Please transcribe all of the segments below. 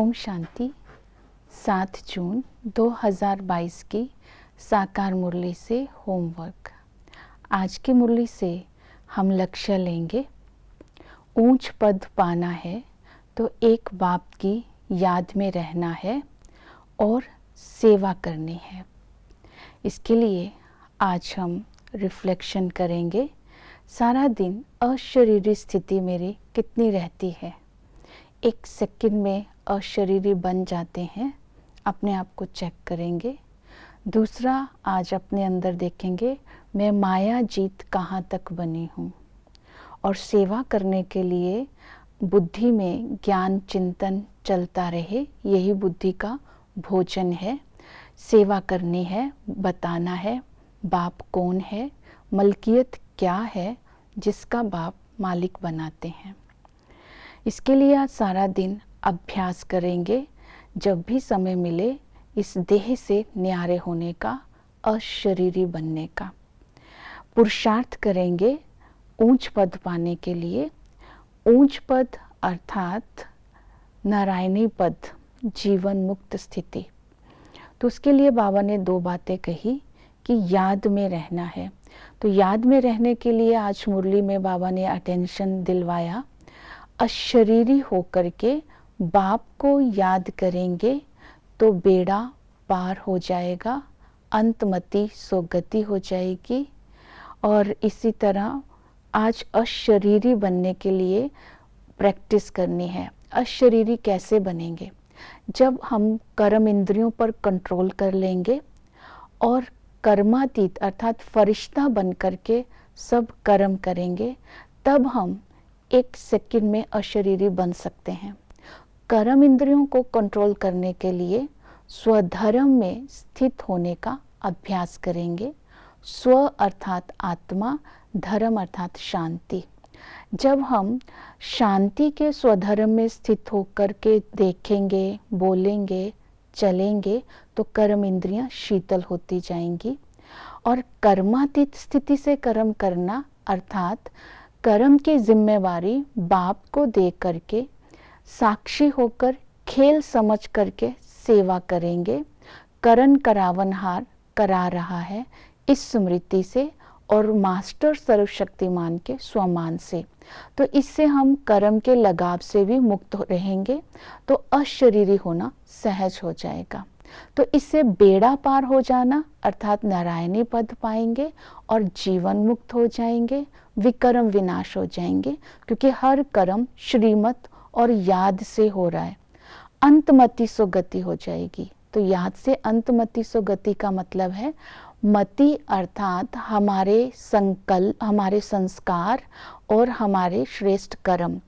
ओम शांति। 7 जून 2022 की साकार मुरली से होमवर्क। आज की मुरली से हम लक्ष्य लेंगे, ऊंच पद पाना है तो एक बाप की याद में रहना है और सेवा करनी है। इसके लिए आज हम रिफ्लेक्शन करेंगे, सारा दिन अशरीरी स्थिति मेरी कितनी रहती है। 1 सेकंड में अशरीरी बन जाते हैं, अपने आप को चेक करेंगे। दूसरा, आज अपने अंदर देखेंगे मैं माया जीत कहाँ तक बनी हूँ। और सेवा करने के लिए बुद्धि में ज्ञान चिंतन चलता रहे, यही बुद्धि का भोजन है। सेवा करनी है, बताना है बाप कौन है, मलकियत क्या है जिसका बाप मालिक बनाते हैं। इसके लिए आज सारा दिन अभ्यास करेंगे, जब भी समय मिले इस देह से न्यारे होने का, अशरीरी बनने का पुरुषार्थ करेंगे ऊंच पद पाने के लिए। ऊंच पद अर्थात नारायणी पद, जीवन मुक्त स्थिति। तो उसके लिए बाबा ने 2 बातें कही कि याद में रहना है। तो याद में रहने के लिए आज मुरली में बाबा ने अटेंशन दिलवाया, अशरीरी होकर के बाप को याद करेंगे तो बेड़ा पार हो जाएगा, अंतमति सोगति हो जाएगी। और इसी तरह आज अशरीरी बनने के लिए प्रैक्टिस करनी है। अशरीरी कैसे बनेंगे? जब हम कर्म इंद्रियों पर कंट्रोल कर लेंगे और कर्मातीत अर्थात फरिश्ता बन करके सब कर्म करेंगे, तब हम 1 सेकंड में अशरीरी बन सकते हैं। कर्म इंद्रियों को कंट्रोल करने के लिए स्वधर्म में स्थित होने का अभ्यास करेंगे। स्व अर्थात आत्मा, धर्म अर्थात शांति। जब हम शांति के स्वधर्म में स्थित होकर के देखेंगे, बोलेंगे, चलेंगे तो कर्म इंद्रियां शीतल होती जाएंगी। और कर्मातीत स्थिति से कर्म करना अर्थात कर्म की जिम्मेवारी बाप को दे करके साक्षी होकर खेल समझ करके सेवा करेंगे। करण करावनहार करा रहा है इस स्मृति से और मास्टर सर्वशक्तिमान के स्वमान से। तो इससे हम कर्म के लगाव से भी मुक्त रहेंगे, तो अशरीरी होना सहज हो जाएगा। तो इससे बेड़ा पार हो जाना अर्थात नारायणी पद पाएंगे और जीवन मुक्त हो जाएंगे, विकर्म विनाश हो जाएंगे, क्योंकि हर कर्म श्रीमत और याद से हो रहा है। अंतमति सुगति हो जाएगी। तो याद से अंतमति सुगति का मतलब है मति अर्थात हमारे संकल्प, हमारे संस्कार और हमारे श्रेष्ठ कर्म।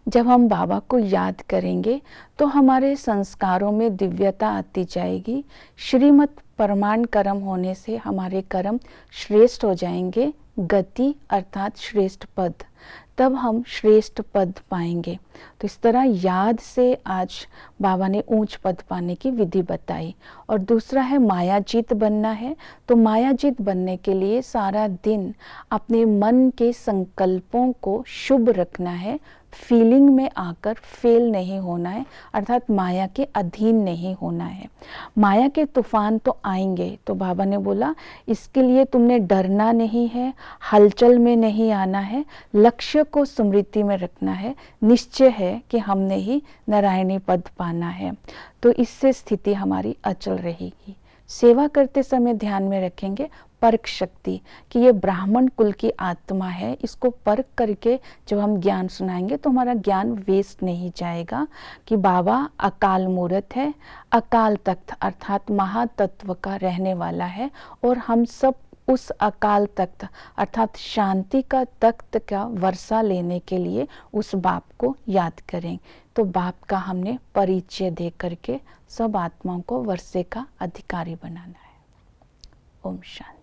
जब हम बाबा को याद करेंगे तो हमारे संस्कारों में दिव्यता आती जाएगी। श्रीमत परमाण कर्म होने से हमारे कर्म श्रेष्ठ हो जाएंगे। गति अर्थात श्रेष्ठ पद, तब हम श्रेष्ठ पद पाएंगे। तो इस तरह याद से आज बाबा ने ऊंच पद पाने की विधि बताई। और दूसरा है मायाजीत बनना है। तो मायाजीत बनने के लिए सारा दिन अपने मन के संकल्पों को शुभ रखना है, फीलिंग में आकर फेल नहीं होना है, अर्थात माया के अधीन नहीं होना है। माया के तूफान तो आएंगे, तो बाबा ने बोला इसके लिए तुमने डरना नहीं है, हलचल में नहीं आना है, लक्ष्य को स्मृति में रखना है। निश्चय है कि हमने ही नारायणी पद पाना है, तो इससे स्थिति हमारी अचल रहेगी। सेवा करते समय ध्यान में रखेंगे परख शक्ति कि ये ब्राह्मण कुल की आत्मा है। इसको परख करके जब हम ज्ञान सुनाएंगे तो हमारा ज्ञान वेस्ट नहीं जाएगा कि बाबा अकाल मूर्त है, अकाल तख्त अर्थात महातत्व का रहने वाला है और हम सब उस अकाल तख्त अर्थात शांति का तख्त का वर्षा लेने के लिए उस बाप को याद करें। तो बाप का हमने परिचय दे करके सब आत्माओं को वर्षे का अधिकारी बनाना है। ओम शांति।